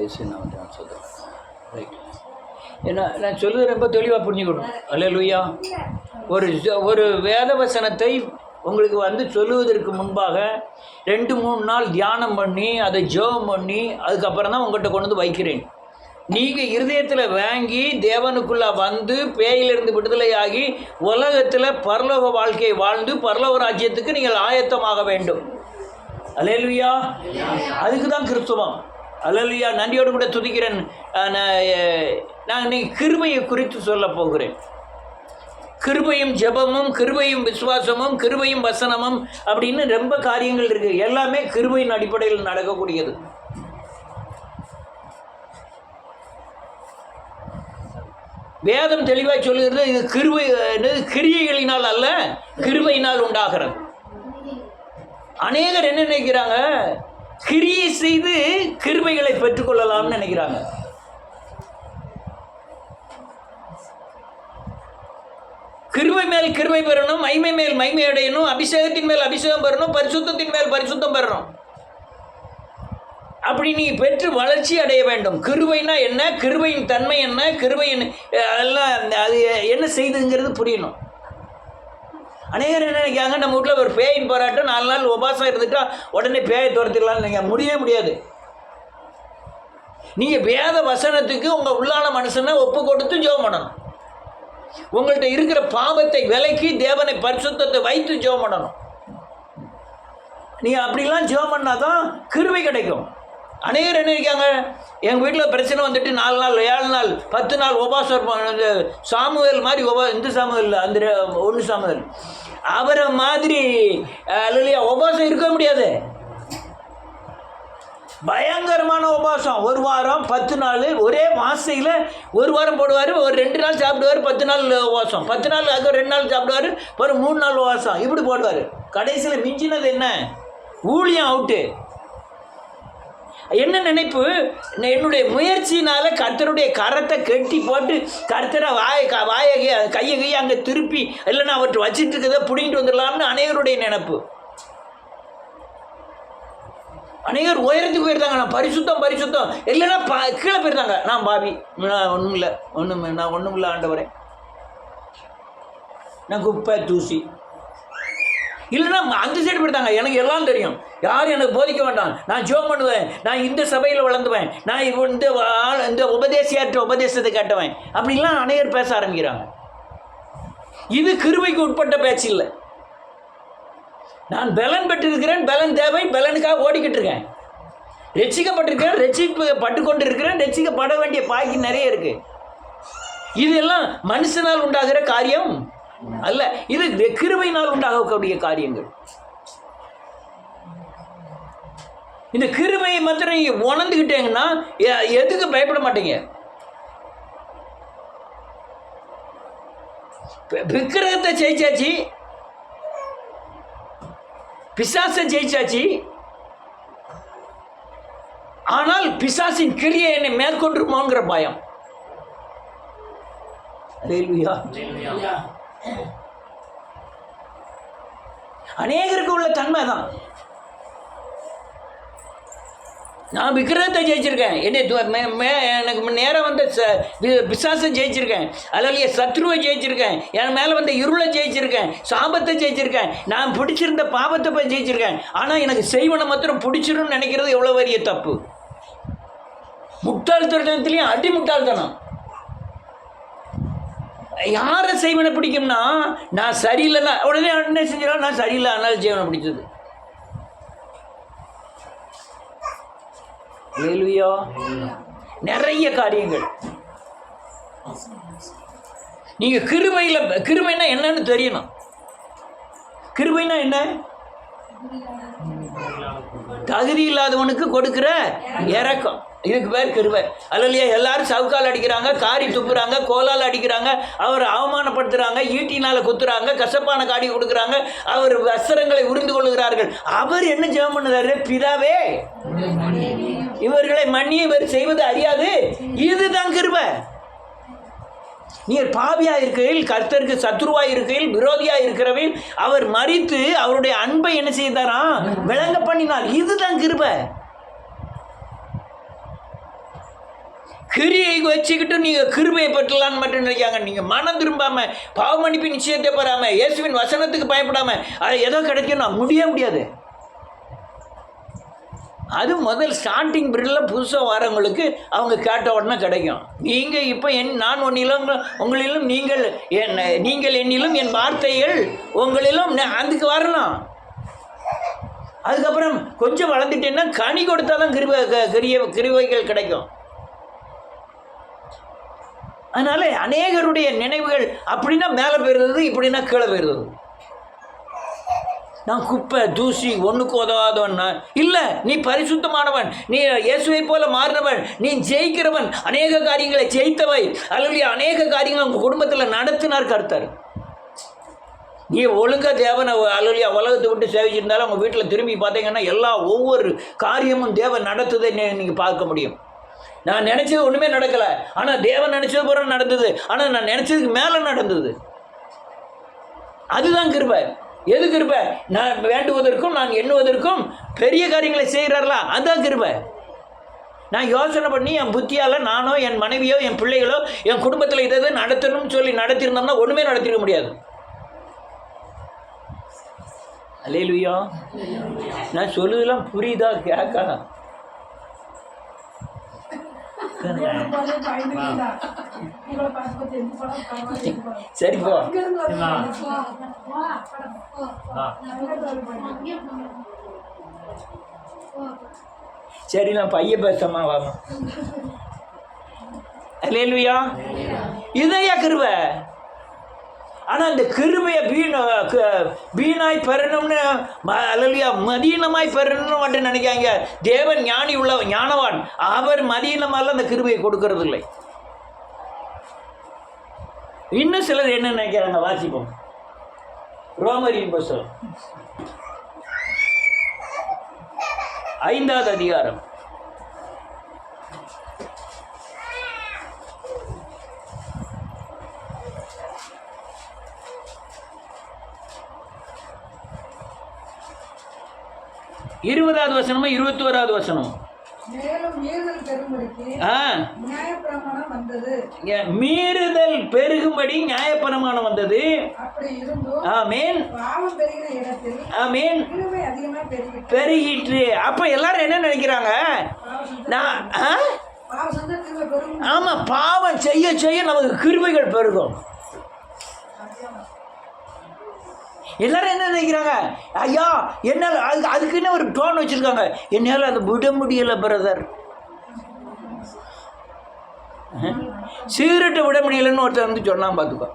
AC நான் சொல்கிறேன். Right. ஏன்னா நான் சொல்லுறது ரொம்ப தெளிவாக புரிஞ்சுக்கணும். அல்லேலூயா. ஒரு வேதவசனத்தை உங்களுக்கு சொல்லுவதற்கு முன்பாக 2-3 நாள் தியானம் பண்ணி அதை ஜெபம் பண்ணி அதுக்கப்புறம் தான் உங்கள்கிட்ட கொண்டு வந்து வைக்கிறேன். நீங்கள் இருதயத்தில் வாங்கி தேவனுக்குள்ளே வந்து பேயிலிருந்து விடுதலையாகி உலகத்தில் பரலோக வாழ்க்கையை வாழ்ந்து பரலோக ராஜ்யத்துக்கு நீங்கள் ஆயத்தமாக வேண்டும். அல்லேலூயா. அதுக்கு தான் கிறிஸ்துவம். அல்லேலூயா. நன்றியோடு கூட துதிக்கிறேன். நான் இன்னைக்கு கிருபையை குறித்து சொல்ல போகிறேன். கிருபையும் ஜெபமும், கிருபையும் விசுவாசமும், கிருபையும் வசனமும் அப்படின்னு ரொம்ப காரியங்கள் இருக்குது. எல்லாமே கிருபையின் அடிப்படையில் நடக்கக்கூடியது. வேதம் தெளிவாக சொல்லுகிறது, இது கிருபை கிரியைகளினால் அல்ல, கிருபையினால் உண்டாகிறது. அநேகர் என்ன நினைக்கிறாங்க, கிரியை செய்து கிருபைகளை பெற்றுக்கொள்ளலாம்னு நினைக்கிறாங்க. கிருபை மேல் கிருபை பெறணும், மைமை மேல் மைமை அடையணும், அபிஷேகத்தின் மேல் அபிஷேகம் பெறணும், பரிசுத்தத்தின் மேல் பரிசுத்தம் பெறணும். அப்படி நீ பெற்று வளர்ச்சி அடைய வேண்டும். கிருபைனா என்ன, கிருபையின் தன்மை என்ன, கிருபையின் எல்லாம் அது என்ன செய்துங்கிறது புரியணும். அநேகர் என்ன நினைக்காங்க, நம்ம வீட்டில் ஒரு பேயின் போராட்டம் 4 நாள் உபாசம் இருந்துட்டா உடனே பேயை துரத்திடலாம்னு நினைக்க முடியவே முடியாது. நீங்கள் வேத வசனத்துக்கு உங்கள் உள்ளான மனுஷனை ஒப்பு கொடுத்து ஜெபம் பண்ணணும். உங்கள்கிட்ட இருக்கிற பாவத்தை விலக்கி தேவனை பரிசுத்தத்தை வைத்து ஜெபம் பண்ணணும். நீங்கள் அப்படிலாம் ஜெபம் பண்ணால் தான் கிருபை கிடைக்கும். அநேகர் என்ன இருக்காங்க, எங்கள் வீட்டில் பிரச்சனை வந்துட்டு 4 நாள் 7 நாள் 10 நாள் உபாசம். இந்த சாமுவேல் மாதிரி இந்த சாமுவேல் அந்த 1 சாமுவேல் அவரை மாதிரி இல்லையா உபாசம் இருக்க முடியாது. பயங்கரமான உபாசம். 1 வாரம் 10 நாள் ஒரே மாசையில் 1 வாரம் போடுவார், ஒரு 2 நாள் சாப்பிடுவார், 10 நாள் உபாசம், 10 நாள் அதுக்கு 2 நாள் சாப்பிடுவார், ஒரு 3 நாள் உபாசம், இப்படி போடுவார். கடைசியில் மிஞ்சினது என்ன, ஊழியம் அவுட்டு. என்ன நினைப்பு, என்னுடைய முயற்சினால் கர்த்தருடைய கரத்தை கட்டி போட்டு கர்த்தரை வாயை கையை அங்கே திருப்பி இல்லைன்னா அவற்றை வச்சுட்டு இருக்கதை பிடிங்கிட்டு வந்துடலாம்னு அநேகருடைய நினைப்பு. அநேகர் உயரத்துக்கு போயிருந்தாங்க, நான் பரிசுத்தம் பரிசுத்தம், இல்லைன்னா கீழே போயிருந்தாங்க, நான் பாவி, நான் ஒன்றும் இல்லை ஆண்டவரே, நான் குப்பை தூசி, இல்லைன்னா அந்த சைடு போயிருந்தாங்க, எனக்கு எல்லாம் தெரியும், யாரும் எனக்கு போதிக்க வேண்டாம், நான் ஜெபம் பண்ணுவேன், நான் இந்த சபையில் வளர்ந்துவேன், நான் இந்த உபதேசியாற்ற உபதேசத்தை கேட்டவேன், அப்படின்லாம் அநேகர் பேச ஆரம்பிக்கிறாங்க. இது கிருபைக்கு உட்பட்ட பேச்சு இல்லை. நான் பலன் பெற்றிருக்கிறேன், பலன் தேவை, பலனுக்காக ஓடிக்கிட்டு இருக்கேன். ரட்சிக்கப்பட்டிருக்கிறேன், ரட்சிக்கப்பட்டு கொண்டு இருக்கிறேன், ரட்சிக்கப்பட வேண்டிய பாக்கி நிறைய இருக்கு. இதெல்லாம் மனுஷனால் உண்டாகிற காரியம் அல்ல, இது கிருபையினால் உண்டாகக்கூடிய காரியங்கள். இந்த கிருபையை மாத்திரம் நீங்க உணர்ந்துக்கிட்டீங்கன்னா எதுக்கு பயப்பட மாட்டீங்க. விக்கிரகத்தை ஜெயிச்சாச்சு, பிசாசை ஜெயிச்சாச்சு, ஆனால் பிசாசின் கிரியை என்னை மேற்கொண்டிருமோங்கிற பயம். அநேகருக்கு உள்ள தன்மை தான். நான் விக்கிரகத்தை ஜெயிச்சிருக்கேன், எனக்கு நேரம் வந்த பிசாசை ஜெயிச்சிருக்கேன், அல்லையே சத்ருவை ஜெயிச்சிருக்கேன், என் மேலே வந்த இருளை ஜெயிச்சிருக்கேன், சாபத்தை ஜெயிச்சிருக்கேன், நான் பிடிச்சிருந்த பாவத்தை போய் ஜெயிச்சிருக்கேன். ஆனால் எனக்கு செய்வனை மாத்திரம் பிடிச்சிருன்னு நினைக்கிறது எவ்வளோ பெரிய தப்பு. முட்டாள்தனத்திலையும் அடி முட்டாள்தனம். யாரை செய்வனை பிடிக்கும்னா, நான் சரியில்லைன்னா உடனே என்ன செஞ்சிடலாம், நான் சரியில்லை அதனால ஜீவனை பிடிச்சது. நிறைய காரியங்கள். நீங்க கிருபைனா என்னன்னு தெரியணும். கிருபைனா என்ன, தகுதி இல்லாதவனுக்கு கொடுக்கிற இரக்கம், இதுக்கு பேர் கிருபை. அல்லையா, எல்லாரும் சவுக்கால் அடிக்கிறாங்க, காரி துப்புறாங்க, கோலால் அடிக்கிறாங்க, அவர் அவமானப்படுத்துறாங்க, ஈட்டினால குத்துறாங்க, கசப்பான காடி கொடுக்குறாங்க, அவர் வஸ்திரங்களை உரிந்து கொள்ளுகிறார்கள். அவர் என்ன ஜெபம் பண்ணுறாரு, பிதாவே இவர்களை மன்னிய இவர் செய்வது அறியாது. இதுதான் கிருபை. நீர் பாவியா இருக்கையில், கர்த்தருக்கு சத்ருவா இருக்கையில், விரோதியா இருக்கிறவையில் அவர் மரித்து அவருடைய அன்பை என்ன செய்தாரா, விளங்க பண்ணினார். இதுதான் கிருபை. கிரியை வச்சுக்கிட்டு நீங்கள் கிருபையை பெற்றலான்னு மட்டும் நினைக்காங்க. நீங்கள் மனம் திரும்பாமல், பாவ மன்னிப்பு நிச்சயத்தை பெறாமல், இயேசுவின் வசனத்துக்கு பயப்படாமல் அது எதோ கிடைக்கணும் முடியாது. அது முதல் ஸ்டார்டிங் பீரியடில் புதுசாக வரவங்களுக்கு அவங்க கேட்ட உடனே கிடைக்கும். நீங்கள் இப்போ நான் ஒன்னிலும் உங்களிலும் நீங்கள் என்னிலும் என் வார்த்தைகள் உங்களிலும் அதுக்கு வரணும். அதுக்கப்புறம் கொஞ்சம் வளர்ந்துட்டேன்னா கனி கொடுத்தாலும் கிருபைகள் கிடைக்கும். அதனால அநேகருடைய நினைவுகள் அப்படின்னா மேலே போயிருந்தது, இப்படின்னா கீழே போயிருந்தது. நான் குப்பை தூசி ஒன்றுக்கு உதவாதவன் இல்லை, நீ பரிசுத்தமானவன், நீ இயேசுவை போல மாறினவன், நீ ஜெயிக்கிறவன், அநேக காரியங்களை ஜெயித்தவை, அல்லது அநேக காரியங்கள் உங்கள் குடும்பத்தில் நடத்தினார் கர்த்தர். நீ ஒழுங்காக தேவனை அல்லது உலகத்தை விட்டு சேவிச்சிருந்தாலும் உங்கள் வீட்டில் திரும்பி பார்த்தீங்கன்னா ஒவ்வொரு காரியமும் தேவன் நடத்துதை நீங்கள் பார்க்க முடியும். நான் நினச்சது ஒன்றுமே நடக்கலை, ஆனால் தேவன் நினச்சது பூரா நடந்தது. ஆனால் நான் நினச்சதுக்கு மேலே நடந்தது. அதுதான் கிருபை. எது கிருபை? நான் வேண்டுவதற்கும் நான் எண்ணுவதற்கும் பெரிய காரியங்களை செய்கிறார்களா, அதுதான் கிருபை. நான் யோசனை பண்ணி என் புத்தியால் நானோ என் மனைவியோ என் பிள்ளைகளோ என் குடும்பத்தில் இதை நடத்தணும்னு சொல்லி நடத்திருந்தோம்னா ஒன்றுமே நடத்திருக்க முடியாது. அல்லேலூயா. நான் சொல்லுதெல்லாம் புரியுதா கேட்கலாம்? சரி போ. சரி நான் பையன் பேசமா வாமா. அல்லேலூயா. இதையா கிருபை. ஆனால் இந்த கிருபையை வீணாய் பெறணும்னு அல்லையா மதீனமாய் பெறணும்னு மட்டும் நினைக்காங்க. தேவன் ஞானி ஞானவான், அவர் மதீனமால அந்த கிருபையை கொடுக்கறது இல்லை. இன்னும் சிலர் என்ன நினைக்கிறாங்க, வாசிப்போம். ரோமரின் புத்தகம் 5வது அதிகாரம் 20வது வசனமும் 21வது வசனம். மீறுதல் பெருகும்படி நியாயப்பிரமாணம் வந்தது. ஆமென் ஆமென். பெருகிற்று. அப்ப எல்லாரும் என்ன நினைக்கிறாங்க? ஆமா, பாவம் செய்ய செய்ய நமக்கு கிருபைகள் பெருகும். எல்லாரும் என்ன நினைக்கிறாங்க? ஐயா என்னால் அதுக்குன்னு ஒரு டோன் வச்சுருக்காங்க, என்னால் அதை விட முடியலை பிரதர். சிகரெட்டை விட முடியலைன்னு ஒருத்தர் வந்து சொன்னான் பார்த்துக்கோ.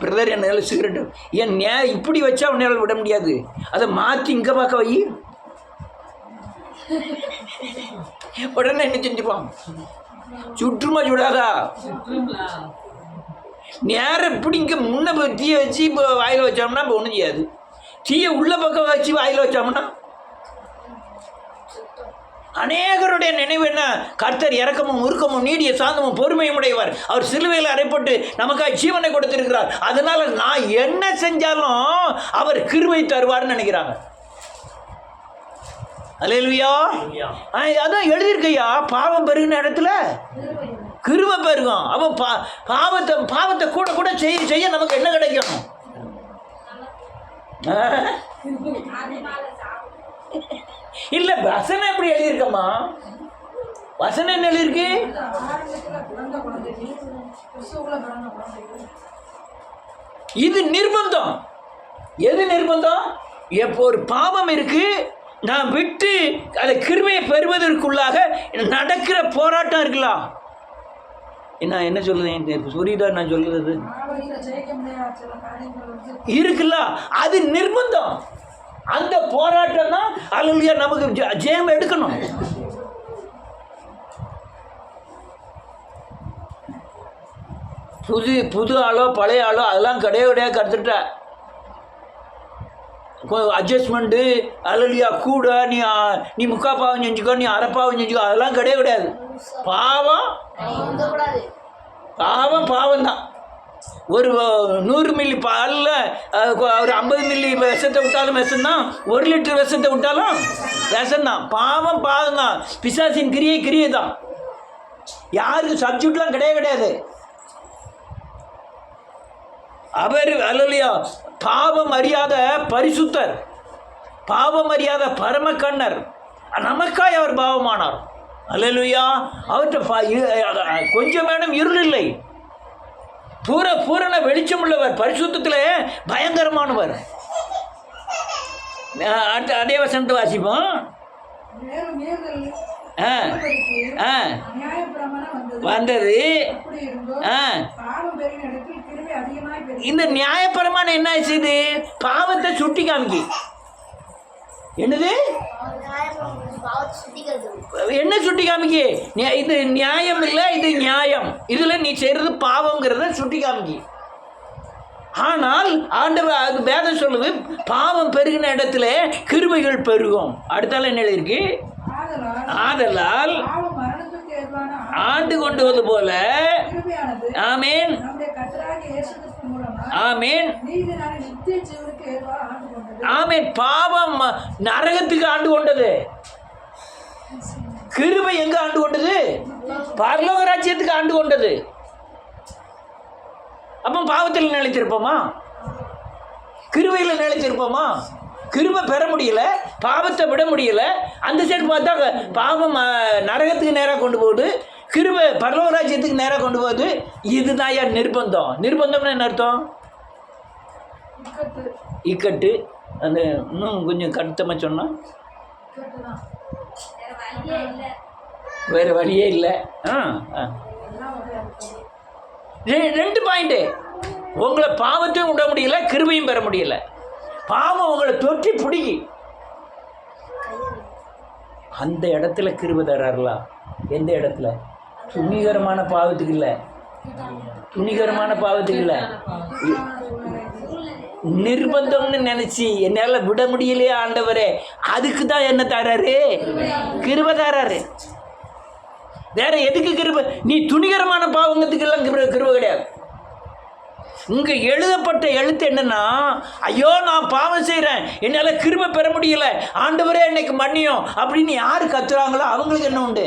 பிரதர் என்னால் சிகரெட்டு இப்படி வச்சா உன்னால் விட முடியாது, அதை மாற்றி இங்கே பார்க்க வை. உடனே என்ன செஞ்சுப்பான்? சுற்றுமா சுடாதா? நேரம் இப்படி இங்கே முன்ன தீயை வச்சு இப்போ வாயில் வச்சோம்னா இப்போ ஒன்றும் செய்யாது. தீயை உள்ள பக்கம் வச்சு வாயில் வச்சோம்னா அநேகருடைய நினைவு என்ன? கர்த்தர் இரக்கமும் உருக்கமும் நீடிய சாந்தமும் பொறுமையும் உடையவர். அவர் சிலுவையில் அறைப்பட்டு நமக்காக ஜீவனை கொடுத்திருக்கிறார். அதனால நான் என்ன செஞ்சாலும் அவர் கிருபை தருவார்னு நினைக்கிறாங்க. அல்லேலூயா. அதான் எழுதியிருக்கையா, பாவம் பெருகின இடத்துல கிருபை பெருகும். அவன் பாவத்தை கூட கூட செய்ய நமக்கு என்ன கிடைக்கும்? இல்ல வசனம் எப்படி எழுதியிருக்கம்மா? வசனம் என்ன எழுதியிருக்கு? இது நிர்பந்தம். எது நிர்பந்தம்? எப்போ ஒரு பாவம் இருக்கு, நான் விட்டு அதை கிருபையை பெறுவதற்குள்ளாக நடக்கிற போராட்டம் இருக்கலாம். நான் என்ன சொல்லுறேன் புரியுதா? நான் சொல்லுறது இருக்குல்ல, அது நிர்பந்தம். அந்த போராட்டம் தான் அல்லேலூயா நமக்கு ஜெயம் எடுக்கணும். புது ஆளோ பழைய ஆளோ அதெல்லாம் கிடையாது. கற்றுட்ட அட்ஜஸ்ட்மெண்ட்டு அல்லையா கூட நீ முக்கா பாவம் செஞ்சுக்கோ, நீ அரைப்பாவம் செஞ்சுக்கோ, அதெல்லாம் கிடையாது. பாவம் பாவம் பாவம் தான். ஒரு 100 மில்லி பாலில் ஒரு 50 மில்லி விஷத்தை விட்டாலும் விஷம்தான், 1 லிட்டர் விஷத்தை விட்டாலும் விஷம்தான். பாவம் பாவம் தான். பிசாசின் கிரியை தான். யாருக்கு சப்ஜெக்ட்லாம் கிடையாது. அவர் அல்லையா பாவம் அறியாத பரிசுத்தர், பாவம் அறியாத பரமக்கண்ணர், நமக்காய் அவர் பாவமானார். அல்லேலூயா. அவர்கிட்ட கொஞ்சம் வேணும் இருள் இல்லை, பூரண வெளிச்சம் உள்ளவர், பரிசுத்தத்தில் பயங்கரமானவர். அடுத்த அதே வசனத்தை வாசிப்போம். வந்தது இந்த நியாயப்பிரமாணம் என்ன செய்யுது? பாவத்தை சுட்டி காமிக்கி. என்னது? என்ன சுட்டி காமிக்கி? இது நியாயம் இல்லை, இது நியாயம். இதுல நீ செய்யறது பாவம்ங்கிறத சுட்டி காமிக்கி. ஆனால் ஆண்டவர் அது வேதம் சொல்லுது, பாவம் பெருகின இடத்துல கிருபைகள் பெருகும். அடுத்தால என்ன இருக்கு? ஆதலால் ஆண்டு கொண்டு வது போல. ஆமேன், ஆமேன், ஆமேன். பாவம் நரகத்துக்கு ஆண்டு கொண்டது, கிருபை எங்க ஆண்டு கொண்டது? பரலோக ராஜ்யத்துக்கு ஆண்டு கொண்டது. அப்போ பாவத்தில் நிலைத்திருப்போமா? கிருபையில் நிலைத்திருப்போமா? கிருபை பெற முடியல, பாவத்தை விட முடியல. அந்த சைடு பார்த்தா பாவம் நரகத்துக்கு நேராக கொண்டு போகுது, கிருபை பரலோக ராஜ்யத்துக்கு நேராக கொண்டு போகுது. இதுதான் யார் நிர்பந்தம்? நிர்பந்தம்னு என்ன அர்த்தம்? இக்கட்டு. அந்த இன்னும் கொஞ்சம் கருத்தமாக சொன்னால் வேறு வழியே இல்லை. ரெண்டு பாயிண்ட்டு. உங்களை பாவத்தையும் விட முடியல, கிருபையும் பெற முடியல. பாவம் உங்களை தொற்றி பிடிக்கி, அந்த இடத்துல கிருபை தர்றாருலா. எந்த இடத்துல? துணிகரமான பாவத்துக்கு இல்லை, துணிகரமான பாவத்துக்கு இல்லை, நிர்பந்தம்னு நினைச்சி என்னால் விட முடியலையே ஆண்டவரே, அதுக்கு தான் என்ன தர்றாரு? கிருபை தர்றாரு. வேற எதுக்கு கிருபை? நீ துணிகரமான பாவங்கத்துக்கெல்லாம் கிருபை கிடையாது. இங்கே எழுதப்பட்ட எழுத்து என்னன்னா, ஐயோ நான் பாவம் செய்கிறேன், என்னால் கிருபை பெற முடியல, ஆண்டவரே என்னைக்கு மன்னியும் அப்படின்னு யார் கத்துறாங்களோ அவங்களுக்கு என்ன உண்டு?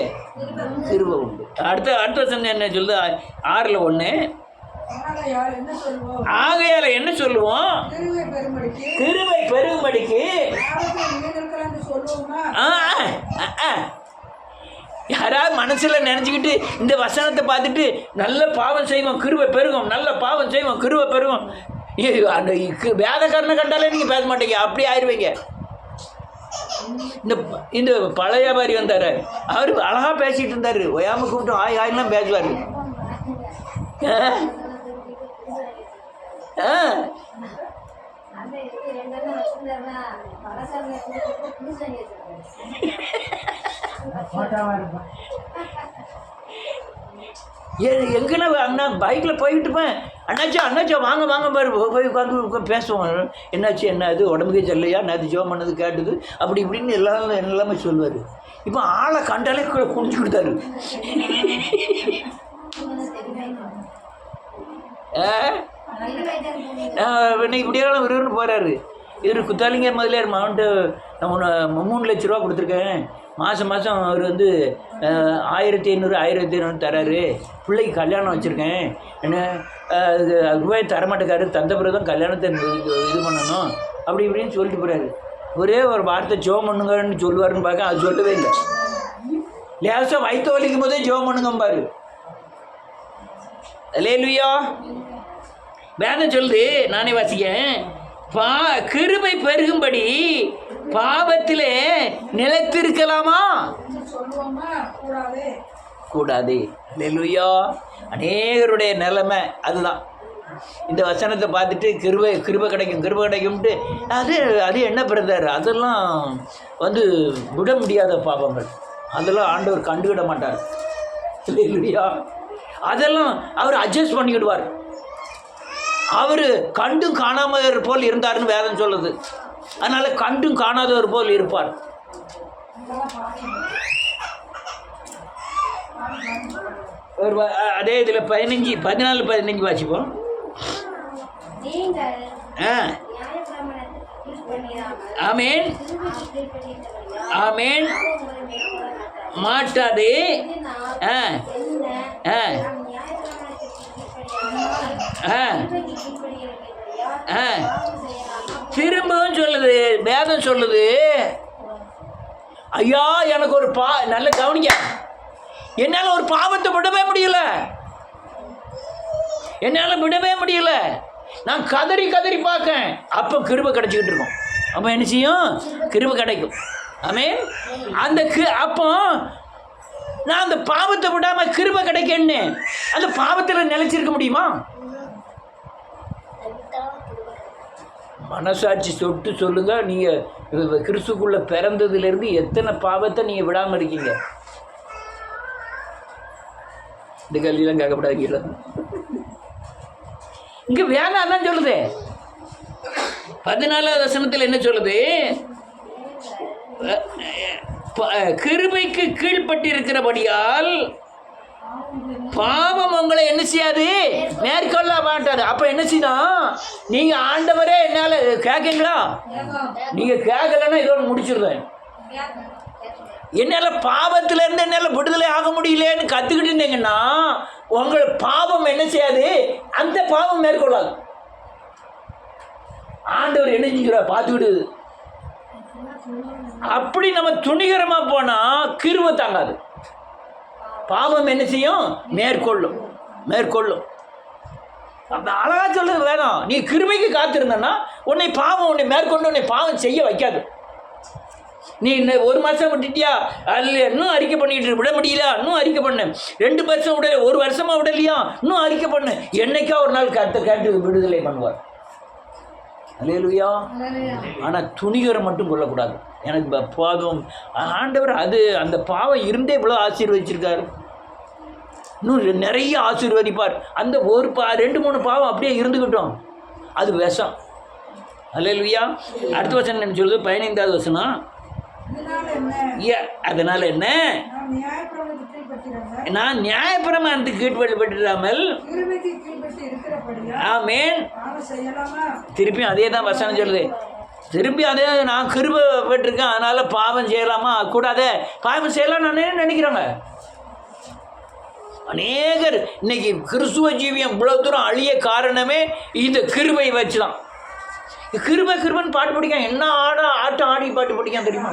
கிருபை உண்டு. அடுத்த சந்தேகம் என்ன சொல்லுது? 6:1. ஆகையால என்ன சொல்லுவோம்? கிருபை பெருகும்படிக்கு. யாராவது மனசில் நினச்சிக்கிட்டு இந்த வசனத்தை பார்த்துட்டு நல்ல பாவம் செய்வோம் கிருபை பெருகும், நல்ல பாவம் செய்வோம் கிருபை பெருகும், அந்த வேதக்காரனை கண்டாலே நீங்கள் பேச மாட்டீங்க, அப்படி ஆயிடுவீங்க. இந்த பழைய வியாபாரி வந்தார், அவர் அழகாக பேசிகிட்டு இருந்தார், ஒயாம கூப்பிட்டு ஆயெல்லாம் பேசுவார். எங்கன்னா அண்ணா பைக்கில் போய்கிட்டு இருப்பேன், அண்ணாச்சா வாங்க வாங்க பாரு, போய் உட்காந்து பேசுவோம். என்னாச்சு, என்ன அது உடம்புக்கே செல்லையா, நேற்று ஜோம் பண்ணது கேட்டது, அப்படி இப்படின்னு எல்லாமே சொல்லுவார். இப்போ ஆளை கண்டாலே குடிச்சு கொடுத்தாரு. இன்னைக்கு இப்படியெல்லாம் விரும்புன்னு போகிறாரு. இவர் குத்தாலிங்கர் முதலியார் அவன்ட்டு நான் 3 லட்ச ரூபா கொடுத்துருக்கேன், மாதம் அவர் வந்து 1500 தராரு, பிள்ளைக்கு கல்யாணம் வச்சுருக்கேன், என்ன ரூபாய் தரமாட்டேக்காரு, தந்த பிறகு தான் கல்யாணத்தை இது பண்ணணும், அப்படி இப்படின்னு சொல்லிட்டு போகிறாரு. ஒரே ஒரு வார்த்தை ஜோம் பண்ணுங்கன்னு சொல்லுவாருன்னு பார்க்க, அது சொல்லவே இல்லை. லேசாக வயிற்று வலிக்கும் போதே ஜோம் பண்ணுங்கம்பாரு. அல்லேலூயா. வேதம் சொல்லுது, நானே வாசிக்கேன், கிருபை பெருகும்படி பாவத்திலே நிலைத்திருக்கலாமா? கூடாது. அல்லேலூயா. அநேகருடைய நிலைமை அதுதான். இந்த வசனத்தை பார்த்துட்டு கிருபை கிடைக்கும்ட்டு அது என்ன பிரதர், அதெல்லாம் வந்து விட முடியாத பாவங்கள், அதெல்லாம் ஆண்டவர் கண்டுவிட மாட்டார். அல்லேலூயா. அதெல்லாம் அவர் அட்ஜஸ்ட் பண்ணிக்கிடுவார். அவர் கண்டும் காணாமவர் போல் இருந்தார்னு வேதம் சொல்லுது. அதனால கண்டும் காணாதவர் போல் இருப்பார். அதே இதில் 14-15 வாசிப்போம். ஆமேன், ஆமேன். மாட்டாதே ஆ ஆ ஆ ஆ திரும்பவும் சொல்லுது, வேதம் சொல்லுது, ஐயா எனக்கு ஒரு நல்ல கவனிக்க, என்னால் ஒரு பாவத்தை விடவே முடியல, என்னால் விடவே முடியல, நான் கதறி கதறி பார்க்கேன். அப்போ கிருபை கிடைச்சிக்கிட்டு இருக்கும். அப்போ என்ன செய்யும்? கிருபை கிடைக்கும். ஆமென். அந்த அப்போ நான் அந்த பாவத்தை விடாமல் கிருபை கிடைக்கன்னு அந்த பாவத்தில் நிலைச்சிருக்க முடியுமா? மனசாட்சி தொட்டு சொல்லுங்க, நீங்கள் கிறிஸ்துக்குள்ளே பிறந்ததுலேருந்து எத்தனை பாவத்தை நீங்கள் விடாமல் இருக்கீங்க? இந்த கல்வியெல்லாம் கேட்கப்படாதீங்களா? இங்கே வேணாம் தான் சொல்லுது. 14வது வசனத்தில் என்ன சொல்லுது? கிருபைக்கு கீழ்பட்டிருக்கிறபடியால் பாவம் உங்களை என்ன செய்யாது, மேற்கொள்ள மாட்டாது. அப்போ என்ன செய்யணும்? நீங்கள் ஆண்டவரே என்னால் கேட்குங்களா? நீங்கள் கேட்கலன்னா இதோடு முடிச்சிடுவேன். என்னால் பாவத்திலேருந்து என்னால் விடுதலை ஆக முடியலன்னு கற்றுக்கிட்டு இருந்தீங்கன்னா உங்கள் பாவம் என்ன செய்யாது, அந்த பாவம் மேற்கொள்ளாது. ஆண்டவர் என்ன செஞ்சுக்கிறார் பார்த்துக்கிட்டு. அப்படி நம்ம துணிகரமாக போனால் கிருபை தாங்காது, பாவம் என்ன செய்யும்? மேற்கொள்ளும் மேற்கொள்ளும். அந்த அழகா சொல்றது வேணும். நீ கிருபைக்கு காத்திருந்தன்னா உன்னை மேற்கொண்டு உன்னை பாவம் செய்ய வைக்காது. நீ ஒரு மாதம் விட்டுட்டியா, அதில் இன்னும் அறிக்கை பண்ணிட்டு விட முடியல, இன்னும் அறிக்கை பண்ணு. 2 வருஷம் விடல, 1 வருஷமா விடலையா, இன்னும் அறிக்கை பண்ணு. என்னைக்கா ஒரு நாள் கேட்டு விடுதலை பண்ணுவார். அல்லேலூயா. ஆனால் துணிகரை மட்டும் கொள்ளக்கூடாது. எனக்கு பாவம் ஆண்டவர் அந்த பாவம் இருந்தே இவ்வளோ ஆசீர்வதிச்சிருக்காரு, இன்னும் நிறைய ஆசீர்வதிப்பார். அந்த 2-3 பாவம் அப்படியே இருந்துக்கிட்டோம், அது விஷம். அல்லேலூயா. அடுத்த வசனம் என்ன சொல்லுது? 15வது வசனம். அதனால என்ன? நான் நியாயப்பிரமாணத்துக்கு கீழ்பட்டிராமல். ஆமென். திருப்பியும் அதே தான் வசனம் சொல்லுது. திரும்பி அதே, நான் கிருபை பெற்றிருக்கேன் அதனால பாவம் செய்யலாமா? கூடாது. பாவம் செய்யலாம் நான் நினைக்கிறாங்க அநேகர். இன்னைக்கு கிறிஸ்துவ ஜீவியம் இவ்வளவு தூரம் அழிய காரணமே இந்த கிருபை வச்சுதான். கிருபைன்னு பாட்டு படிக்கான். என்ன ஆட்டம் ஆடி பாட்டு படிக்கான் தெரியுமா?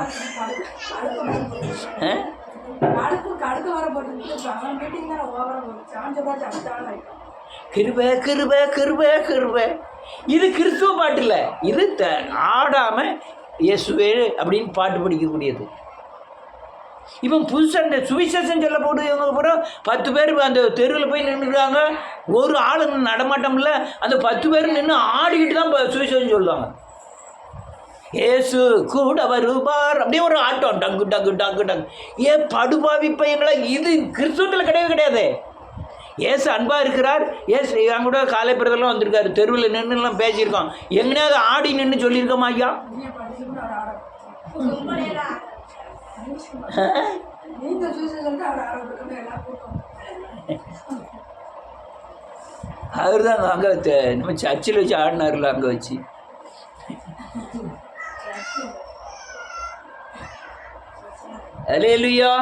கிருபை கிருபை கிருபை கிருபை. இது கிறிஸ்துவ பாட்டு இல்லை, இது ஆடாம இயேசுவே அப்படின்னு பாட்டு படிக்கக்கூடியது. இப்போ புதுசாக இந்த சுவிசேஷம் சொல்ல போட்டு இவங்க பூரா 10 பேர் அந்த தெருவில் போய் நின்றுட்டாங்க. ஒரு ஆள் நடமாட்டோம்ல, அந்த 10 பேர் நின்று ஆடிக்கிட்டு தான் சுவிசேஷம் சொல்லுவாங்க. ஏசு கூட வருவார் அப்படியே ஒரு ஆட்டம், டங்கு டங்கு டங்கு டங்கு. ஏன் படுபாவி பையங்களா? இது கிறிஸ்துவத்தில் கிடையவே கிடையாது. ஏசு அன்பாக இருக்கிறார். ஏசு என் கூட காலை பிறதெல்லாம் வந்திருக்காரு, தெருவில் நின்றுலாம் பேசியிருக்கோம். எங்கேயாவது ஆடி நின்று சொல்லியிருக்கோமா ஐயா? அவர் தான் அங்கே நம்ம சர்ச்சில் வச்சு ஆடினார்ல, அங்கே வச்சு. அல்லேலூயா.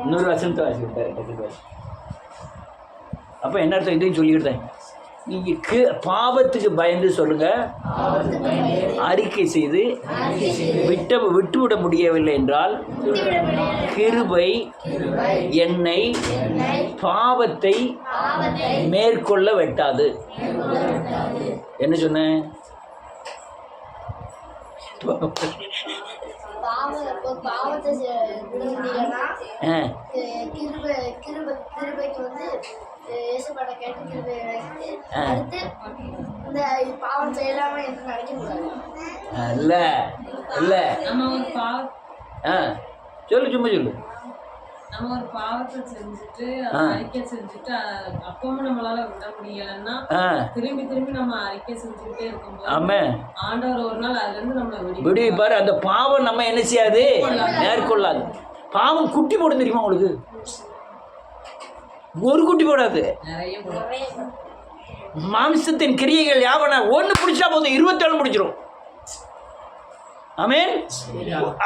இன்னொரு வசனத்தை வாசிக்கிட்டார். அப்போ என்ன அர்த்தம்? இதையும் சொல்லிக்கிட்டேன். நீங்கள் பாவத்துக்கு பயந்து சொல்லுங்க, அறிக்கை செய்து விட்டுவிட முடியவில்லை என்றால் கிருபை என்னை பாவத்தை மேற்கொள்ள வெட்டாது. என்ன சொன்னேன்? பாவத்தை விட முடியலன்னா கிருபைக்கு வந்து இயேசுபாட கேட்டு கிருபை அடுத்து இந்த பாவம் செய்யலாம என்று நினைக்க கூடாது. இல்ல இல்ல நம்ம ஒரு சொல்லு, சும்மா சொல்லு. நம்ம ஒரு பாவத்தை செஞ்சுட்டு அறிக்கை செஞ்சுட்டு அப்பவும் நம்மளால விட முடியலன்னா திரும்பி நம்ம அறிக்கை செஞ்சுக்கிட்டே இருக்கும்போது ஆண்டவர் ஒரு நாள் அதுல இருந்து நம்மளை விடுவிப்பாரு. அந்த பாவம் நம்ம என்ன செய்யாது, மேற்கொள்ளாது. பாவம் குட்டி போடும் தெரியுமா உங்களுக்கு? ஒரு குட்டி போடாது. மாம்சத்தின் கிரியைகள் யாவன ஒன்று பிடிச்சா போதும் 27 பிடிச்சிரும். ஆமென்.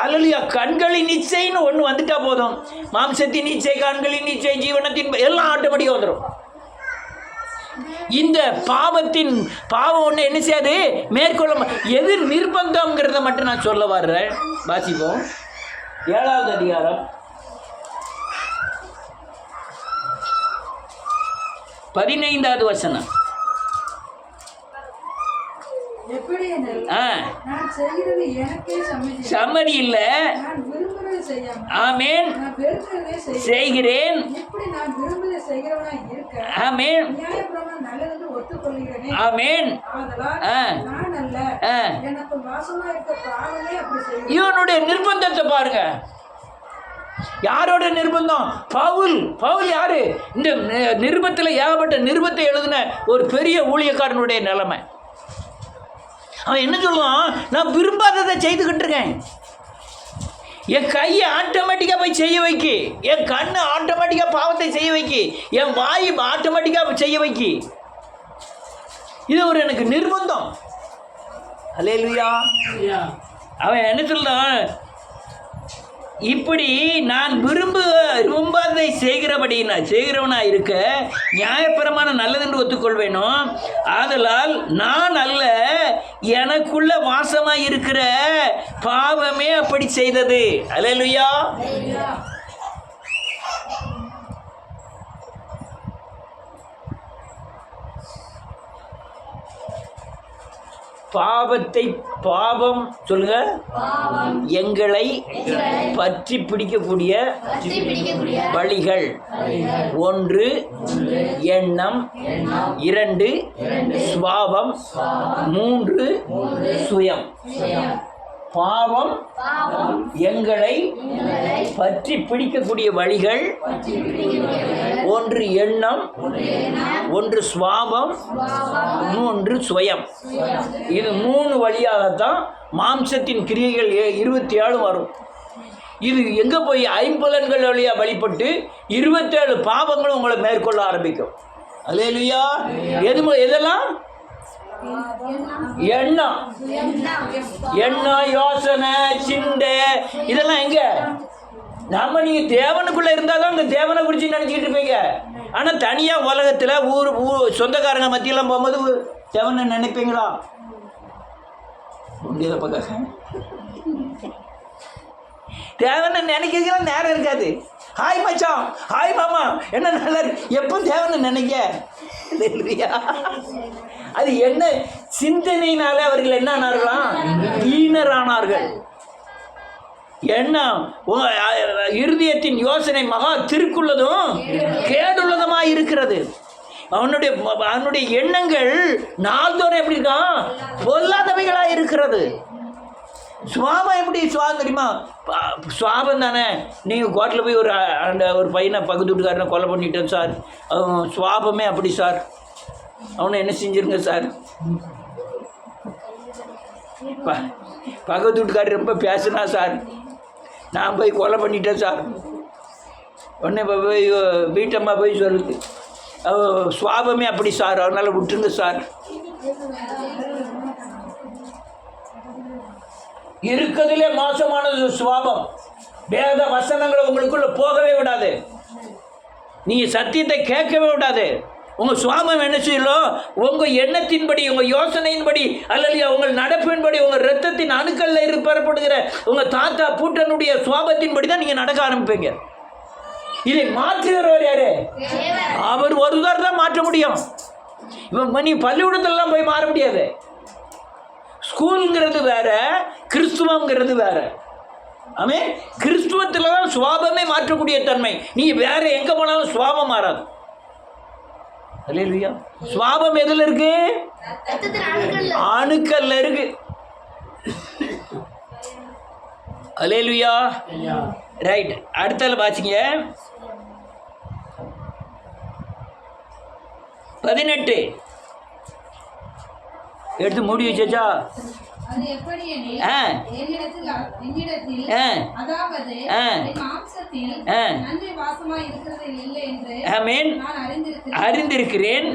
அல்லேலூயா. கண்களின் இச்சைன்னு ஒன்று வந்துட்டா போதும், மாம்சத்தின் இச்சை, கண்களின் இச்சை, ஜீவனத்தின் எல்லாம் ஆட்டோமேட்டிக்காக வந்துடும். இந்த பாவம் ஒன்று என்ன செய்யாது, மேற்கொள்ள. எது நிர்பந்தம்ங்கிறத மட்டும் நான் சொல்ல வர்றேன். வாசிப்போம் 7வது அதிகாரம் 15வது வசனம். சம்மதி இல்லை. ஆமென். செய்கிறேன். ஆமென். ஆமென். இவனுடைய நிர்பந்தத்தை பாருங்க. யாரோட நிர்பந்தம்? பவுல் யாரு? இந்த நிருபத்தில் ஏகப்பட்ட நிருபத்தை எழுதின ஒரு பெரிய ஊழியக்காரனுடைய நிலைமை. அவன் என்ன சொல்லுவான்? நான் விரும்பாததை செய்துக்கிட்டு இருக்கேன். என் கையை ஆட்டோமேட்டிக்காக போய் செய்ய வைக்கி, என் கண்ணு ஆட்டோமேட்டிக்காக பாவத்தை செய்ய வைக்கி, என் வாய் ஆட்டோமேட்டிக்காக செய்ய வைக்கி. இது ஒரு எனக்கு நிர்பந்தம். அல்லேலூயா. அவன் என்ன சொல்றான்? இப்படி நான் விரும்பாததை செய்கிறவனா இருக்க நியாயப்பிரமான நல்லதென்று ஒத்துக்கொள்வேனோ, ஆதலால் நான் அல்ல, எனக்குள்ள வாசமாய் இருக்கிற பாவமே அப்படி செய்தது. அல்லேலூயா. பாவம் சொல்லுங்க, எங்களை பற்றி பிடிக்கக்கூடிய வழிகள். 1 எண்ணம், 2 சுபாவம், 3 சுயம். பாவம் எங்களை பற்றி பிடிக்கக்கூடிய வழிகள். 1 எண்ணம், 1 சுபாவம், 3 சுயம். இது 3 வழியாகத்தான் மாம்சத்தின் கிரியைகள் 27 வரும். இது எங்கே போய் ஐம்புலன்கள் வழியாக வழிபட்டு 27 பாவங்களும் உங்களை மேற்கொள்ள ஆரம்பிக்கும். அல்லேலூயா. எதெல்லாம்? எண்ணம், யோசனை, சிந்தை, இதெல்லாம் எங்க? நம்ம நீங்க தேவனுக்குள்ள இருந்தாலும் இந்த தேவனை குறித்து நினைச்சிக்கிட்டு இருப்பீங்க. ஆனா தனியா உலகத்துல ஊர் சொந்தக்காரங்க மத்தியெல்லாம் போகும்போது தேவனை நினைப்பீங்களா? தேவனை நினைக்கிறதுலாம் நேரம் இருக்காது. ஹாய் மச்சான், ஹாய் மாமா, என்ன நல்லா இருக்கு, எப்போ தேவனை நினைக்க. அது என்ன சிந்தனையினால அவர்கள் என்ன ஆனார்களாம்? வீணரானார்கள். என்ன இருதயத்தின் யோசனை மகா திருக்குள்ளதும் கேடுள்ளதுமாய் இருக்கிறது. அவனுடைய எண்ணங்கள் நாள்தோறும் எப்படி இருக்கான்? பொல்லாதவைகளாக இருக்கிறது. சுவாபம் எப்படி சுவாபம் தெரியுமா? சுவாபம் தானே. நீங்கள் கோர்ட்டில் போய் ஒரு பையனை பக்கத்து வீட்டுக்காரனை கொலை பண்ணிட்டேன் சார், சுவாபமே அப்படி சார், அவனை என்ன செஞ்சிருங்க சார். பக்கத்து வீட்டுக்காரர் ரொம்ப பேசுனா சார், நான் போய் கொலை பண்ணிட்டேன் சார். உடனே போய் வீட்டம்மா போய் சொல்லுது, சுவாபமே அப்படி சார், அதனால் விட்டுருங்க சார். இருக்கிறதுலே மோசமானது சுவாபம். வேத வசனங்களை உங்களுக்குள்ள போகவே விடாது. நீங்கள் சத்தியத்தை கேட்கவே விடாது. உங்கள் சுவாபம் என்ன செய்யலும்? உங்கள் எண்ணத்தின்படி, உங்கள் யோசனையின்படி, அல்லது உங்கள் நடப்பின்படி, உங்கள் இரத்தத்தின் அணுக்களில் பெறப்படுகிற உங்கள் தாத்தா பூட்டனுடைய சுவாபத்தின்படி தான் நீங்கள் நடக்க ஆரம்பிப்பீங்க. இதை மாற்றுகிறவர் யாரு? அவர் ஒருவர் தான் மாற்ற முடியும். இப்போ நீ பள்ளிக்கூடத்திலலாம் போய் மாற முடியாது. ஸ்கூலுங்கிறது வேற, கிறிஸ்துவங்கிறது வேற. ஆமே, கிறிஸ்துவத்தில் தான் சுவாபமே மாற்றக்கூடிய தன்மை. நீ வேற எங்கே போனாலும் சுவாபம் மாறாது. அல்லேலூயா. சுவாபம் எதில் இருக்கு? அணுக்கல்ல இருக்கு. அல்லேலூயா. ரைட். அடுத்தால பாத்தீங்க 18 எடுத்து மூடி வச்சா. அறிந்திருக்கிறேன்.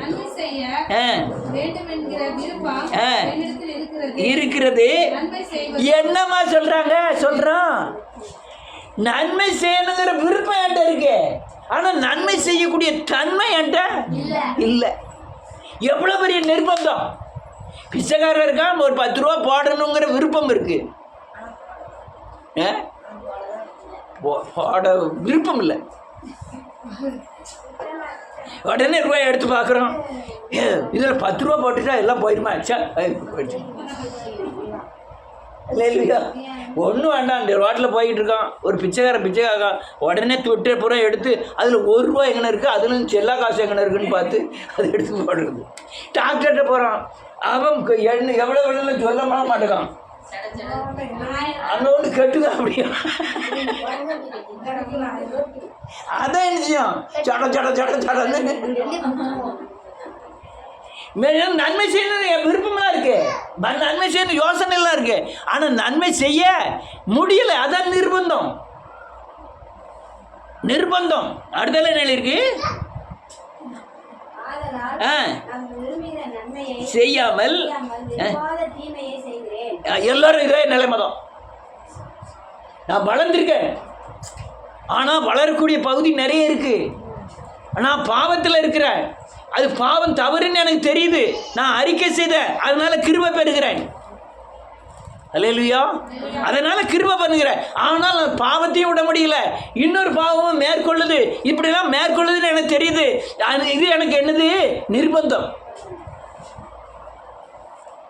இருக்கிறது. என்னம்மா சொல்றாங்க? சொல்றோம் நன்மை செய்யணுங்கிற விருப்பம் என்கிட்ட இருக்கு, ஆனா நன்மை செய்யக்கூடிய தன்மை என்கிட்ட இல்லை. எவ்வளவு பெரிய நிர்பந்தம்! பிச்சைக்காரர் இருக்கான், ஒரு 10 ரூபா போடணுங்கிற விருப்பம் இருக்கு, போட விருப்பம் இல்லை. உடனே ரூபாய் எடுத்து பார்க்குறோம், இதில் 10 ரூபா போட்டுட்டா எல்லாம் போயிடுமா? போயிடுச்சு இல்லையா? ஒன்றும் வேண்டாம். இந்த ரோட்டில் போய்கிட்டு இருக்கான் ஒரு பிச்சைக்காரன், உடனே தொட்டே பூரா எடுத்து அதில் 1 ரூபா எங்கே இருக்குது, அதுலேருந்து செல்லா காசு எங்கே இருக்குன்னு பார்த்து அதை எடுத்து போடுறது. டாக்டர்கிட்ட போகிறான், அவன் எவ்வளோ வேணும்னு சொல்ல மாட்டேங்கான், அங்கே ஒன்று கெட்டுதான் அப்படியா? அதான் என்ன செய்யும்? சட நன்மை செய்யணும் விருப்பம்லாம் இருக்கு, நன்மை செய்யணும் யோசனை எல்லாம் இருக்கு, ஆனா நன்மை செய்ய முடியல. அதான் நிர்பந்தம். அடுத்த என்ன இருக்கு? செய்யாமல் எல்லாரும் இதே நிலைமைதான். நான் வளர்ந்துருக்கேன், ஆனா வளரக்கூடிய பகுதி நிறைய இருக்கு. நான் பாவத்தில் இருக்கிறேன், அது பாவம் தவறுன்னு எனக்கு தெரியுது, நான் அறிக்கை செய்தேன், அதனால கிருபை பெறுகிறேன். அல்லேலூயா. அதனால கிருபை பண்ணுகிறேன், ஆனால் நான் பாவத்தையும் விட முடியல, இன்னொரு பாவமும் மேற்கொள்ளுது, இப்படிலாம் மேற்கொள்ளுதுன்னு எனக்கு தெரியுது. இது எனக்கு என்னது? நிர்பந்தம்.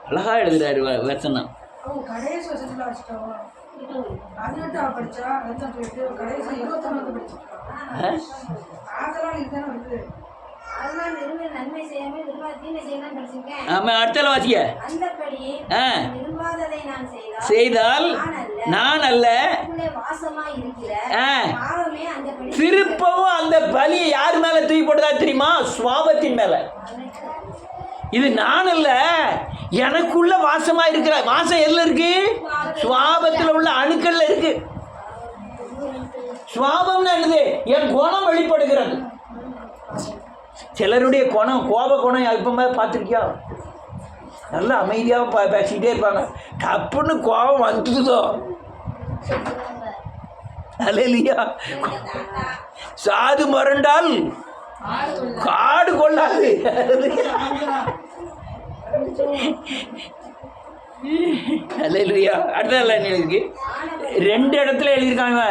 அழகா எழுதுறாரு வசனம். அடுத்த வாசிக்க செய்தால் நான் அல்ல, திருப்பவும் அந்த பலியை யார் மேல தூக்கி போட்டதா தெரியுமா? சுவாபத்தின் மேல. இது நான் அல்ல, எனக்குள்ள வாசமா இருக்கிற வாசம் எதுல இருக்கு? சுவாபத்தில் உள்ள அணுக்கள்ல இருக்கு. சுவாபம்னா என்னது? என் குணம் வெளிப்படுகிறது. சிலருடைய குணம், கோப குணம் எப்பவுமே பார்த்துருக்கியா? நல்லா அமைதியாக பேசிக்கிட்டே இருப்பாங்க, டப்புன்னு கோபம் வந்துதோ அல்லேலூயா. சாது மறண்டால் காடு கொள்ளாது. அல்லேலூயா. அடுத்த என்ன எழுதிருக்கு? 2 இடத்துல எழுதியிருக்காங்க.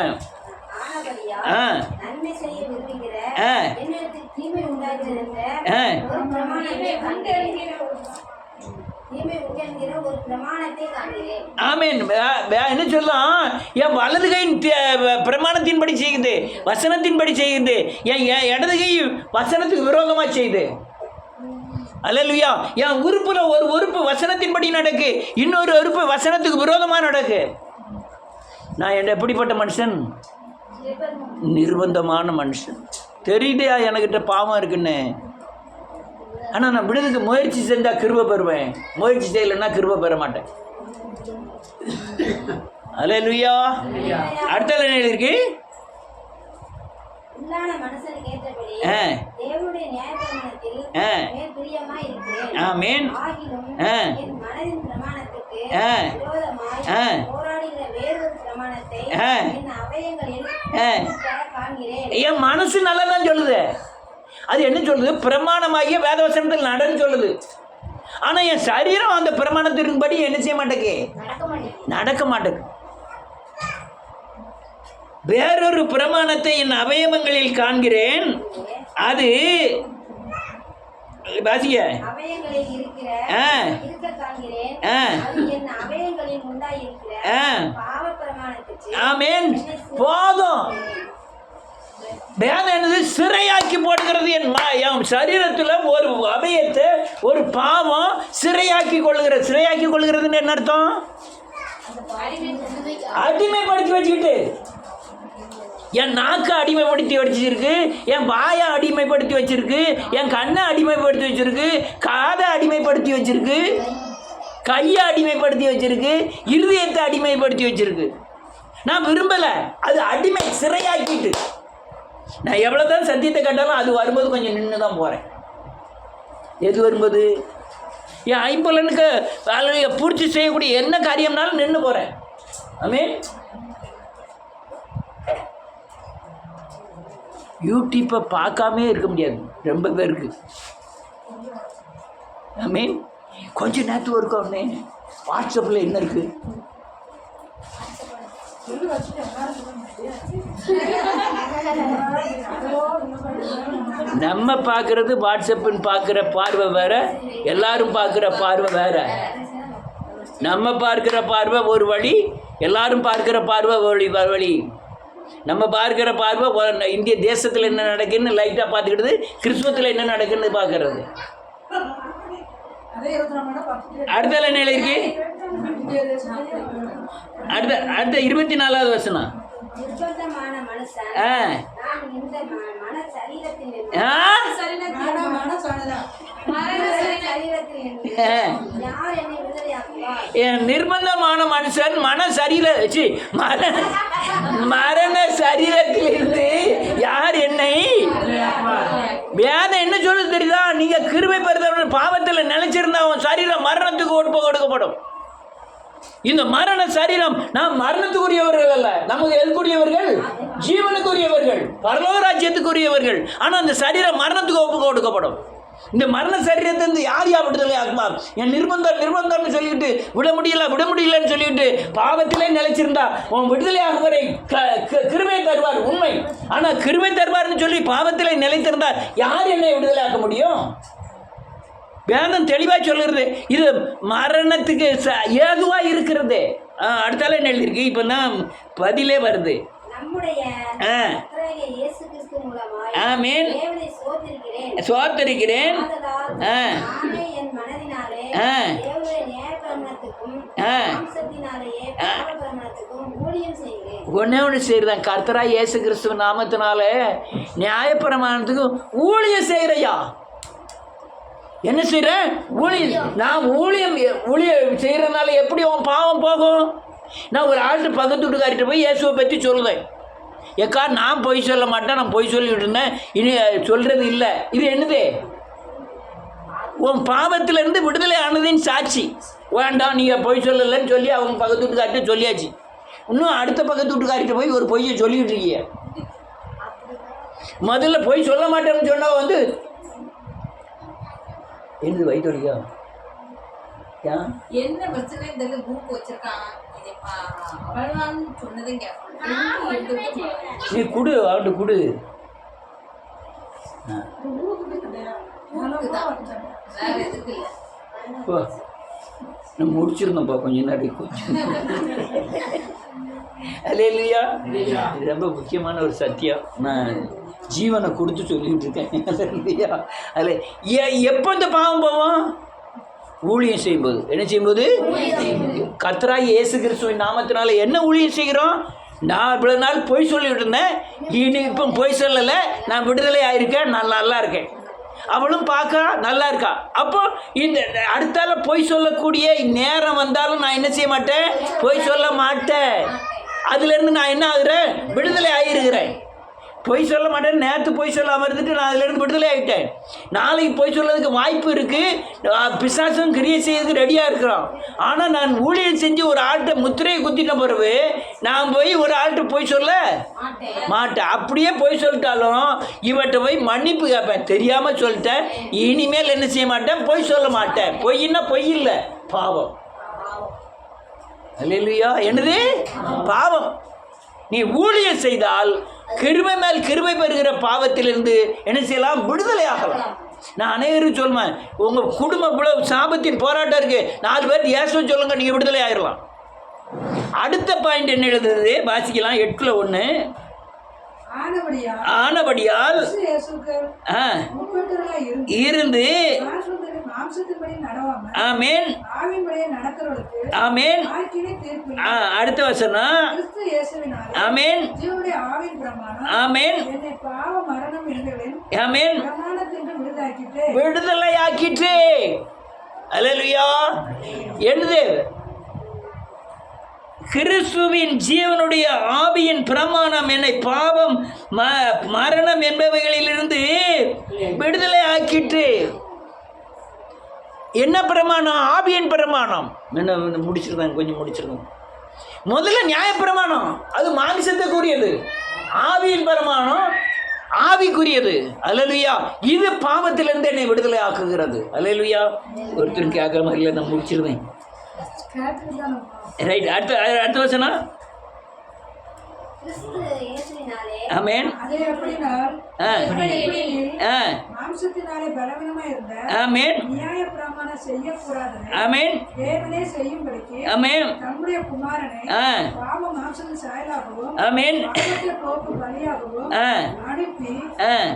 ஆமென். என்ன சொல்லலாம்? என் வலது கை பிரமாணத்தின்படி செய்யுது, வசனத்தின்படி செய்யுது, என் இடது கை வசனத்துக்கு விரோதமா செய்யுது. அல்லேலூயா. என் உறுப்புல ஒரு உறுப்பு வசனத்தின்படி நடக்கு, இன்னொரு உறுப்பு வசனத்துக்கு விரோதமா நடக்கு. நான் எப்படிப்பட்ட மனுஷன்? நிர்பந்தமான மனுஷன். தெரியுதையா எனக்கிட்ட பாவம் இருக்குன்னு, ஆனால் நான் விடுதலுக்கு முயற்சி செஞ்சால் கிருபை பெறுவேன், முயற்சி செய்யலைன்னா கிருபை பெற மாட்டேன். அல்லேலூயா. அடுத்த என்ன இருக்கு? ஆமென். என் மனசு நல்லதான் சொல்லுது. அது என்ன சொல்லுது? பிரமாணமாகிய வேதவசனத்தில் நடன்னு சொல்லுது. ஆனா என் சரீரம் அந்த பிரமாணத்தின்படி என்ன செய்ய மாட்டேங்க, நடக்க மாட்டேங்க. வேறொரு பிரமாணத்தை என் அவயவங்களில் காண்கிறேன், அது வாசிக்க. ஆமென். போதும். வேதம் என்னது? சிறையாக்கி போடுகிறது. என் சரீரத்தில் ஒரு அவயத்தை ஒரு பாவம் சிறையாக்கி கொள்ளுகிறது. சிறையாக்கி கொள்ளுகிறதுன்னு என்ன அர்த்தம்? அடிமைப்படுத்தி வச்சுக்கிட்டு. என் நாக்கை அடிமைப்படுத்தி வச்சிருக்கு, என் வாயை அடிமைப்படுத்தி வச்சிருக்கு, என் கண்ணை அடிமைப்படுத்தி வச்சிருக்கு, காதை அடிமைப்படுத்தி வச்சிருக்கு, கையை அடிமைப்படுத்தி வச்சிருக்கு, இருதயத்தை அடிமைப்படுத்தி வச்சிருக்கு. நான் விரும்பலை, அது அடிமை சிறையாக்கிட்டு. நான் எவ்வளோதான் சத்தியத்தை கட்டாலும் அது வரும்போது கொஞ்சம் நின்று தான் போகிறேன். எது வரும்போது? என் ஐம்பலனுக்கு பூர்த்தி செய்யக்கூடிய என்ன காரியம்னாலும் நின்று போகிறேன். ஆமென். யூடியூப்பை பார்க்காமே இருக்க முடியாது ரொம்ப பேருக்கு. ஆமென். கொஞ்ச நேரத்துக்கு ஒருக்க உடனே வாட்ஸ்அப்பில் என்ன இருக்குது, நம்ம பார்க்குறது வாட்ஸ்அப்புன்னு பார்க்குற பார்வை வேற, எல்லாரும் பார்க்குற பார்வை வேற. நம்ம பார்க்குற பார்வை ஒரு வழி, எல்லாரும் பார்க்குற பார்வை வழி. நம்ம பார்க்குற பார்வை இந்திய தேசத்தில் என்ன நடக்குன்னு லைட்டாக பார்த்துக்கிட்டு கிறிஸ்துவத்தில் என்ன நடக்குன்னு பார்க்கறது. அடுத்த நிலை இருக்கு. அடுத்த 24வது வசனம். நிர்பந்தமான மனுஷன் மரண சரீரத்திலிருந்து யார் என்னை வேதம் என்ன சொல்ல தெரியுதா? நீங்க கிருபை பெறுதல் பாவத்தில் நினைச்சிருந்தா உன் சரீரம் மரணத்துக்கு கொடுக்கப்படும். இந்த மரண சரீரம் நாம் மரணத்துக்குரியவர்கள் அல்ல, நமக்கு எதுக்குரியவர்கள்? ஜீவனுக்குரியவர்கள், பரலோக ராஜ்யத்துக்குரியவர்கள். ஆனால் அந்த சரீரம் மரணத்துக்கு கொடுக்கப்படும். இந்த மரண சரீரத்திலிருந்து யார் விடுதலை ஆகுமார்? என் நிர்பந்தம்னு சொல்லிட்டு விட முடியலன்னு சொல்லிட்டு பாவத்திலே நிலைச்சிருந்தா உன் விடுதலை ஆகும் வரை கிருபை தருவார், உண்மை. ஆனால் கிருபை தருவார்னு சொல்லி பாவத்திலே நிலைத்திருந்தா யார் என்னை விடுதலை ஆக்க முடியும்? வேதம் தெளிவாக சொல்லுறது இது மரணத்துக்கு ஏதுவாக இருக்கிறது. அடுத்தால என்ன எழுதியிருக்கு? இப்போ தான் பதிலே வருது. ஆமென். சோத்தரிக்கிறேன். ஒன்று செய்கிறேன், கர்த்தராகிய இயேசு கிறிஸ்துவ நாமத்தினால நியாயப்பிரமாணத்துக்கும் ஊழியம் செய்கிறையா. என்ன செய்கிறேன்? ஊழியம். நான் ஊழியம் செய்கிறதுனால எப்படி உன் பாவம் போகும்? நான் ஒரு ஆள்கிட்ட பக்கத்து வீட்டுக்காரிட்ட போய் இயேசுவை பற்றி சொல்லுவேன். ஏக்கா நான் பொய் சொல்ல மாட்டேன், நான் பொய் சொல்லிட்டு இருந்தேன், இனி சொல்கிறது இல்லை. இது என்னது? உன் பாவத்திலேருந்து விடுதலை ஆனதின் சாட்சி. வேண்டாம் நீங்கள் பொய் சொல்லலைன்னு சொல்லி அவங்க பக்கத்து வீட்டுக்காரிட்ட சொல்லியாச்சு. இன்னும் அடுத்த பக்கத்து வீட்டுக்காரிட்ட போய் ஒரு பொய்யை சொல்லிக்கிட்டு இருக்கீங்க. முதல்ல பொய் சொல்ல மாட்டேன்னு சொன்னால் வந்து என்னது வயிற்று வலிக்கா? என்ன பிரச்சனை? இந்த குரூப் வச்சிருக்கான், நீ குடு, அவன்ட்டு குடு. நம்ம முடிச்சிருந்தோம்ப்பா கொஞ்ச நேரம். கொஞ்சம் அல்லேலூயா. ரொம்ப முக்கியமான ஒரு சத்தியம். நான் ஜீவனை கொடுத்து சொல்லிட்டு இருக்கேன். அல்லேலூயா. அதில் எப்போ இந்த பாவம் போவோம்? ஊழியம் செய்யும்போது. என்ன செய்யும்போது? கர்த்தராகிய இயேசு கிறிஸ்துவின் நாமத்தினால என்ன ஊழியம் செய்கிறோம்? நான் இவ்வளோ நாள் பொய் சொல்லிட்டு இருந்தேன், இனி இப்போ பொய் சொல்லலை, நான் விடுதலை ஆகிருக்கேன், நான் நல்லா இருக்கேன். அவளும் பார்க்க நல்லா இருக்கா. அப்போ இந்த அடுத்தால பொய் சொல்லக்கூடிய நேரம் வந்தாலும் நான் என்ன செய்ய மாட்டேன்? பொய் சொல்ல மாட்டேன். அதுலேருந்து நான் என்ன ஆகுறேன்? விடுதலை ஆகிருக்கிறேன். பொய் சொல்ல மாட்டேன். நேற்று பொய் சொல்லாமல் இருந்துட்டு நான் அதிலேருந்து விடுதலை ஆகிட்டேன். நாளைக்கு பொய் சொல்கிறதுக்கு வாய்ப்பு இருக்குது. பிசாசும் கிரியை செய்யறதுக்கு ரெடியாக இருக்கிறோம். ஆனால் நான் ஊழியம் செஞ்சு ஒரு ஆள்கிட்ட முத்திரையை குத்திட்ட பிறகு நான் போய் ஒரு ஆள்கிட்ட பொய் சொல்ல மாட்டேன். அப்படியே பொய் சொல்லிட்டாலும் இவர்கிட்ட போய் மன்னிப்பு கேட்பேன். தெரியாமல் சொல்லிட்டேன், இனிமேல் என்ன செய்ய மாட்டேன்? பொய் சொல்ல மாட்டேன். பொய்ன்னா பொய் இல்லை, பாவம். அல்லேலூயா. என்னது? பாவம். நீ ஊழியம் செய்தால் கிருபை மேல் கிருபை பெறுகிற பாவத்திலிருந்து என்ன செய்யலாம்? விடுதலை ஆகலாம். நான் அனைவரும் சொல்லுவேன், உங்கள் குடும்பம் இவ்வளவு சாபத்தின் போராட்டம் இருக்குது, 4 பேர் இயேசுவை சொல்லுங்க, நீங்கள் விடுதலை ஆகிடலாம். அடுத்த பாயிண்ட் என்ன எழுதுறது? வாசிக்கலாம். 8:1. ஆனபடியால் இருந்து ஆமென் ஆமென். அடுத்த வசனம். ஆமென் ஆமென் ஆமென். விடுதலை ஆக்கிட்டு. அல்லேலூயா. என்னது? கிறிஸ்துவின் ஜீவனுடைய ஆவியின் பிரமாணம் என்னை பாவம் மரணம் என்பவைகளிலிருந்து விடுதலை ஆக்கிட்டு. என்ன பிரமாணம்? ஆவியின் பிரமாணம். என்ன முடிச்சிருக்காங்க, கொஞ்சம் முடிச்சிருக்கோம். முதல்ல நியாயப்பிரமாணம், அது மாமிசத்துக்குரியது. ஆவியின் பிரமாணம் ஆவிக்குரியது. அல்லேலூயா. இது பாவத்திலிருந்து என்னை விடுதலை ஆக்குகிறது. அல்லேலூயா. ஒருத்தரும் கேட்காம இல்லை, நான் முடிச்சிருவேன். ரைட். அடுத்த வசனம். கிறிஸ்து இயேசுவினாலே ஆமென். அது எப்படினால், மாம்சத்தினாலே பலவீனமாய் இருந்த ஆமென். நியாயப்பிரமாணம் செய்யக்கூடாததை ஆமென். தேவனே செய்யும்படிக்கு ஆமென். தம்முடைய குமாரனை பாவ மாம்சத்தின் சாயலாகவும் ஆமென். பாவத்தை போக்கும் பலியாகவும் அனுப்பி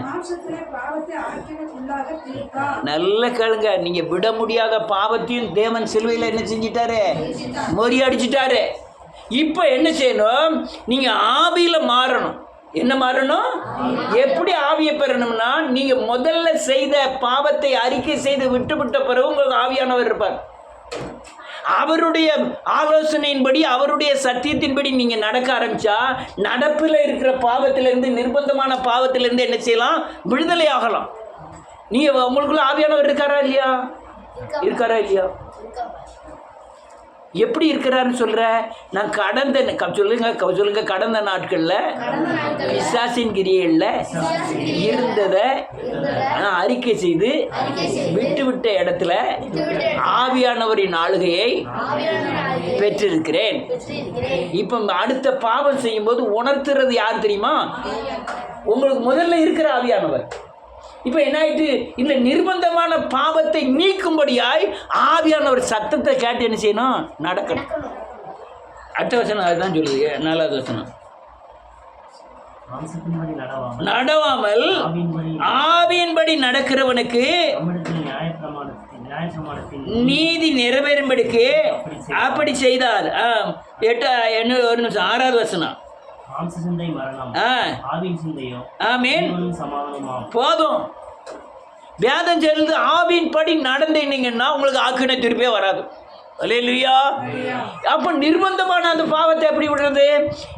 மாம்சத்திலே பாவத்தை ஆக்கினதுள்ளாக தீர்த்தார். நல்ல கேளுங்க. நீங்க விட முடியாத பாவத்தையும் தேவன் சிலுவையில் என்ன செஞ்சிட்டாரு? முறியடிச்சிட்டாரு. இப்போ என்ன செய்யணும்? நீங்க ஆவியில மாறணும். என்ன மாறணும்? எப்படி ஆவியை பெறணும்னா, நீங்க முதல்ல செய்த பாவத்தை அறிக்கை செய்து விட்டுவிட்ட பிறகு உங்களுக்கு ஆவியானவர் இருப்பார். அவருடைய ஆலோசனையின்படி, அவருடைய சத்தியத்தின்படி நீங்க நடக்க ஆரம்பிச்சா, நடப்பில் இருக்கிற பாவத்திலிருந்து, நிர்பந்தமான பாவத்திலிருந்து என்ன செய்யலாம்? விடுதலை ஆகலாம். நீங்க உங்களுக்குள்ள ஆவியானவர் இருக்காரா இல்லையா? இருக்காரா இல்லையா? எப்படி இருக்கிறாருன்னு சொல்ற? நான் சொல்லுங்க கடந்த நாட்களில் பிசாசின் கிரியையில் இருந்ததை அறிக்கை செய்து விட்டுவிட்ட இடத்துல ஆவியானவரின் ஆளுகையை பெற்றிருக்கிறேன். இப்போ அடுத்த பாவம் செய்யும்போது உணர்த்துறது யார் தெரியுமா? உங்களுக்கு முதல்ல இருக்கிற ஆவியானவர். இப்போ என்ன ஆயிட்டு? இந்த நிர்பந்தமான பாவத்தை நீக்கும்படியாய் ஆவியானவர் சத்தத்தை கேட்டு என்ன செய்யணும்? நடக்கணும். அடுத்த வசனம் அதுதான் சொல்லுது. 4வது வசனம். நடவாமல் ஆவியின்படி நடக்கிறவனுக்கு நீதி நிறைவேறும்படிக்கு அப்படி செய்தார். 6வது வசனம். போதும். வேதம் சொல்லுது, ஆவியின் படி நடந்தீங்கன்னா உங்களுக்கு ஆக்கினை திருப்பே வராது. அல்லேலூயா. அப்ப நிர்பந்தமான அந்த பாவத்தை எப்படி விடுறது?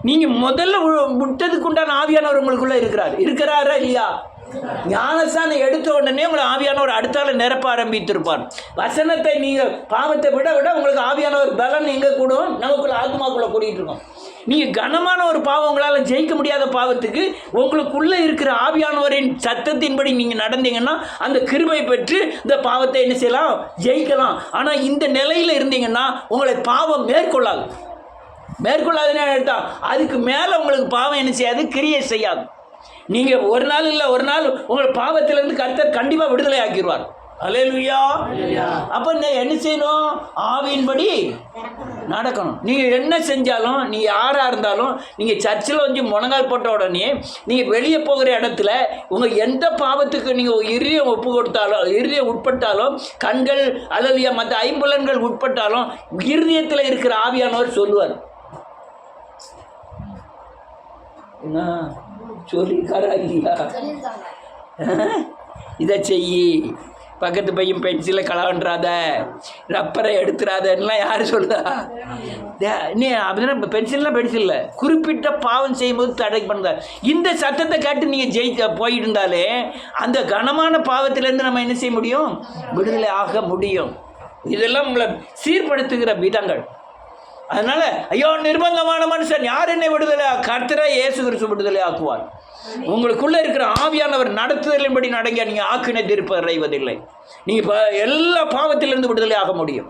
நீங்க முதல்ல விட்டதுக்கு உண்டான ஆவியானவர் உங்களுக்குள்ள இருக்கிறாரா இல்லையா? ஞானஸ்தானம் எடுத்த உடனே உங்களை ஆவியானவர் அடுத்தால நிரப்ப ஆரம்பித்திருப்பார். வசனத்தை நீங்க பாவத்தை விட விட உங்களுக்கு ஆவியானவர் பலன் எங்க கூடும்? நமக்குள்ள ஆத்மாக்குள்ள கூட்டிகிட்டு இருக்கோம். நீங்கள் கனமான ஒரு பாவம் உங்களால் ஜெயிக்க முடியாத பாவத்துக்கு உங்களுக்குள்ளே இருக்கிற ஆவியானவரின் சத்தத்தின்படி நீங்கள் நடந்தீங்கன்னா அந்த கிருபை பெற்று இந்த பாவத்தை என்ன செய்யலாம்? ஜெயிக்கலாம். ஆனால் இந்த நிலையில் இருந்தீங்கன்னா உங்களை பாவம் மேற்கொள்ளாதுன்னு எடுத்தா அதுக்கு மேலே உங்களுக்கு பாவம் என்ன செய்யாது? கிரியை செய்யாது. நீங்கள் ஒரு நாள் இல்லை ஒரு நாள் உங்கள் பாவத்திலிருந்து கர்த்தர் கண்டிப்பாக விடுதலை ஆக்கிடுவார். அல்லேலூயா. அப்போ என்ன செய்யணும்? ஆவியின்படி நடக்கணும். நீங்கள் என்ன செஞ்சாலும், நீங்கள் யாராக இருந்தாலும், நீங்கள் சர்ச்சில் வந்து முழங்கால் போட்ட உடனே நீங்கள் வெளியே போகிற இடத்துல உங்கள் எந்த பாவத்துக்கு நீங்கள் இறுதியம் ஒப்பு கொடுத்தாலும், இறுதியம் உட்பட்டாலும், கண்கள் அல்லது மற்ற ஐம்புலன்கள் உட்பட்டாலும் இருதயத்தில் இருக்கிற ஆவியானவர் சொல்லுவார். என்ன சொல்லியிருக்காரா இல்லையா? இதை செய்யி, பக்கத்து பையன் பென்சிலை களவன்றாத, ரப்பரை எடுத்துறாதன்னெலாம் யார் சொல்லுதா? நீ அப்படின்னா பென்சில் குறிப்பிட்ட பாவம் செய்யும்போது தடை பண்ணுறார். இந்த சத்தத்தை கேட்டு நீங்கள் போயிட்டு இருந்தாலே அந்த கனமான பாவத்திலேருந்து நம்ம என்ன செய்ய முடியும்? விடுதலை ஆக முடியும். இதெல்லாம் உங்களை சீர்படுத்துகிற விதங்கள். அதனால ஐயோ நிர்பந்தமான மனுஷன் யார் என்னை விடுதலை? கர்த்தராகிய இயேசு கிறிஸ்து விடுதலை ஆக்குவார். உங்களுக்குள்ள இருக்கிற ஆவியானவர் நடத்துதலின்படி நடங்க. நீங்க ஆக்கினை தீர்ப்பு அடைவதில்லை. நீங்க இப்போ எல்லா பாவத்திலிருந்து விடுதலை ஆக முடியும்.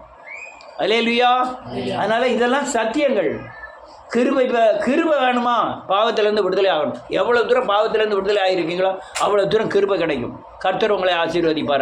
அல்லேலூயா. அதனால இதெல்லாம் சத்தியங்கள். கிருபை வேணுமா? பாவத்திலிருந்து விடுதலை ஆகணும். எவ்வளவு தூரம் பாவத்திலிருந்து விடுதலை ஆகிருக்கீங்களோ அவ்வளவு தூரம் கிருபை கிடைக்கும். கர்த்தர் உங்களை ஆசீர்வதிப்பார்.